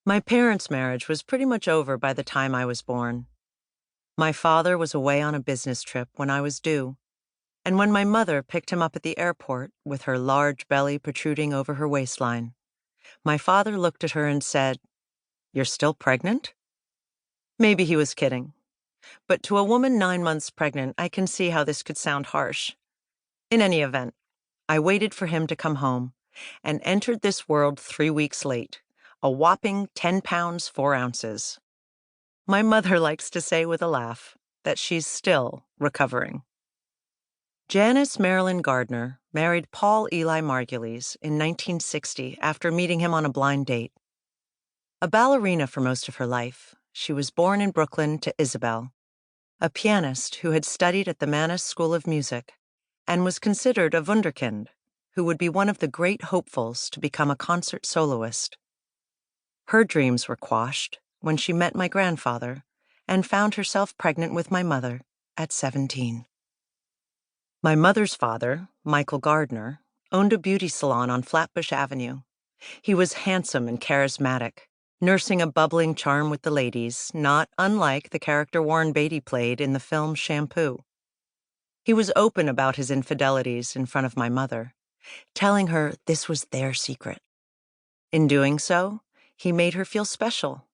My parents' marriage was pretty much over by the time I was born. My father was away on a business trip when I was due, and when my mother picked him up at the airport with her large belly protruding over her waistline, my father looked at her and said, "You're still pregnant?" Maybe he was kidding, but to a woman 9 months pregnant, I can see how this could sound harsh. In any event, I waited for him to come home and entered this world 3 weeks late, a whopping 10 pounds 4 ounces. My mother likes to say with a laugh that she's still recovering. Janice Marilyn Gardner married Paul Eli Margulies in 1960 after meeting him on a blind date. A ballerina for most of her life, she was born in Brooklyn to Isabel, a pianist who had studied at the Mannes School of Music and was considered a wunderkind who would be one of the great hopefuls to become a concert soloist. Her dreams were quashed when she met my grandfather and found herself pregnant with my mother at 17. My mother's father, Michael Gardner, owned a beauty salon on Flatbush Avenue. He was handsome and charismatic, nursing a bubbling charm with the ladies, not unlike the character Warren Beatty played in the film Shampoo. He was open about his infidelities in front of my mother, telling her this was their secret. In doing so, he made her feel special,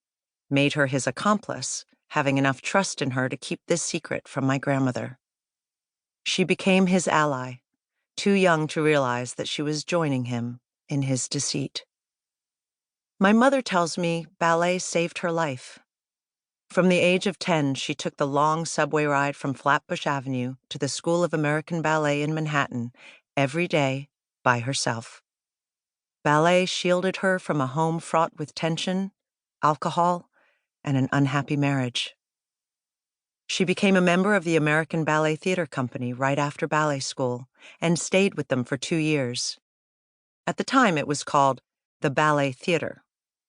made her his accomplice, having enough trust in her to keep this secret from my grandmother. She became his ally, too young to realize that she was joining him in his deceit. My mother tells me ballet saved her life. From the age of 10, she took the long subway ride from Flatbush Avenue to the School of American Ballet in Manhattan every day by herself. Ballet shielded her from a home fraught with tension, alcohol, and an unhappy marriage. She became a member of the American Ballet Theater Company right after ballet school and stayed with them for 2 years. At the time, it was called the Ballet Theater.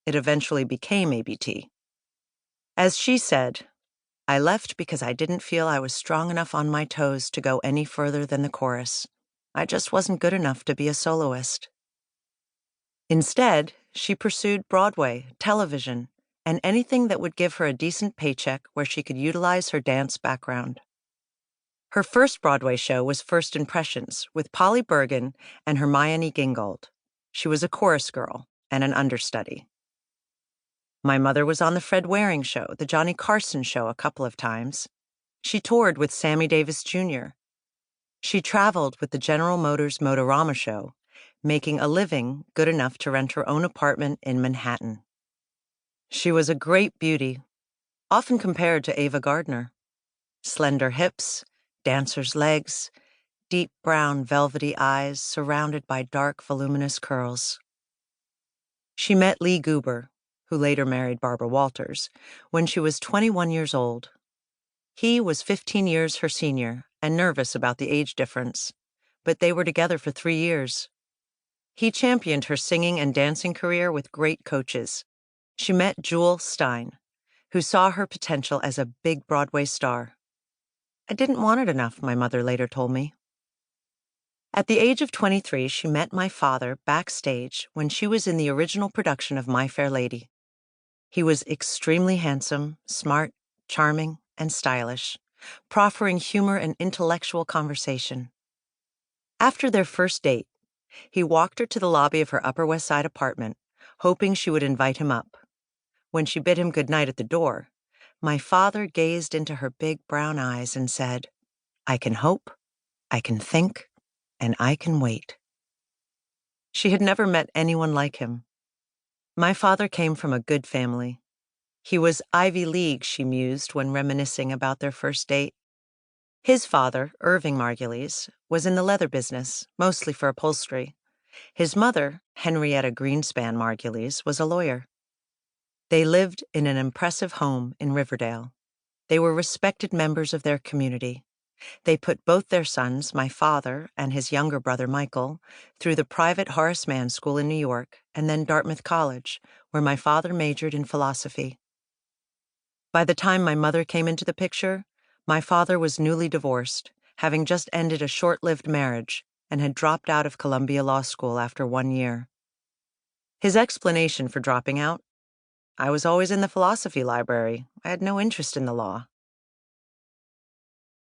It eventually became ABT. As she said, "I left because I didn't feel I was strong enough on my toes to go any further than the chorus. I just wasn't good enough to be a soloist." Instead, she pursued Broadway, television, and anything that would give her a decent paycheck where she could utilize her dance background. Her first Broadway show was First Impressions with Polly Bergen and Hermione Gingold. She was a chorus girl and an understudy. My mother was on the Fred Waring Show, the Johnny Carson Show a couple of times. She toured with Sammy Davis Jr. She traveled with the General Motors Motorama Show, making a living good enough to rent her own apartment in Manhattan. She was a great beauty, often compared to Ava Gardner. Slender hips, dancer's legs, deep brown velvety eyes surrounded by dark voluminous curls. She met Lee Goober, who later married Barbara Walters, when she was 21 years old. He was 15 years her senior and nervous about the age difference, but they were together for 3 years. He championed her singing and dancing career with great coaches. She met Jewel Stein, who saw her potential as a big Broadway star. "I didn't want it enough," my mother later told me. At the age of 23, she met my father backstage when she was in the original production of My Fair Lady. He was extremely handsome, smart, charming, and stylish, proffering humor and intellectual conversation. After their first date, he walked her to the lobby of her Upper West Side apartment, hoping she would invite him up. When she bid him good night at the door, my father gazed into her big brown eyes and said, "I can hope, I can think, and I can wait." She had never met anyone like him. My father came from a good family. He was Ivy League, she mused when reminiscing about their first date. His father, Irving Margulies, was in the leather business, mostly for upholstery. His mother, Henrietta Greenspan Margulies, was a lawyer. They lived in an impressive home in Riverdale. They were respected members of their community. They put both their sons, my father and his younger brother Michael, through the private Horace Mann School in New York and then Dartmouth College, where my father majored in philosophy. By the time my mother came into the picture, my father was newly divorced, having just ended a short-lived marriage, and had dropped out of Columbia Law School after 1 year. His explanation for dropping out? I was always in the philosophy library. I had no interest in the law.